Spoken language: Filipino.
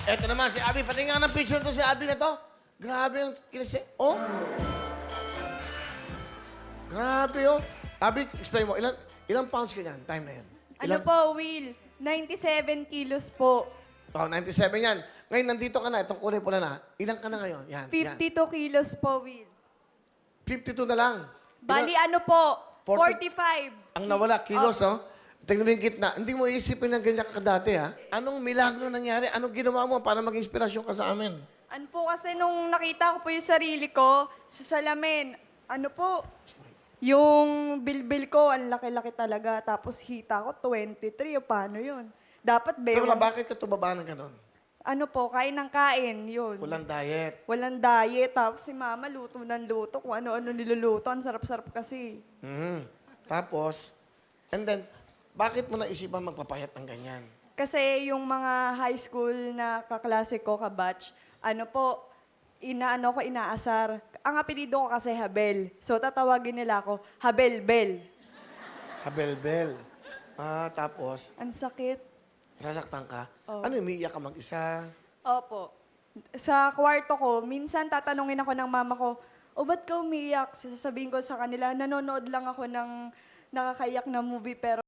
Eto naman, si Abby. Pati nga ng picture to si Abby na to. Grabe yung kinasi... Oh! Grabe, oh. Abby, explain mo. Ilang pounds ka yan? Time na yan. Ano po, Will? 97 kilos po. Oh, 97 yan. Ngayon, nandito ka na. Itong kulay pula na. Ilang ka na ngayon? Yan. 52 kilos po, Will. 52 na lang. Bali, ano po? 40 45. Ang nawala, kilos, oh. Tingnan mo yung gitna. Hindi mo iisipin ng ganyan ka dati, ha? Anong milagro nangyari? Anong ginawa mo para maging inspirasyon ka sa amin? Ano po kasi nung nakita ko po yung sarili ko sa salamin, ano po, yung bilbil ko, ang laki-laki talaga. Tapos hita ko, 23. O paano yun? Dapat Pero bewang. bakit ka tumaba ng ganon? Ano po, kain ng kain, yun. Walang diet. Walang diet. Tapos si mama luto ng luto. Kung ano-ano niluluto. Ang sarap-sarap kasi. Tapos, and then, bakit mo naisipan magpapayat ng ganyan? Kasi yung mga high school na kaklase ko, kabatch, ano po, inaasar. Ang apelido ko kasi Habel. So, tatawagin nila ako, Habel-Bel. Habel-bel. Tapos, Ang sakit. sasaktan ka? Oh. Ano, umiiyak ka mag-isa? Opo. Sa kwarto ko, minsan tatanungin ako ng mama ko, o ba't ka umiiyak? Sasabihin ko sa kanila, nanonood lang ako ng nakakaiyak na movie pero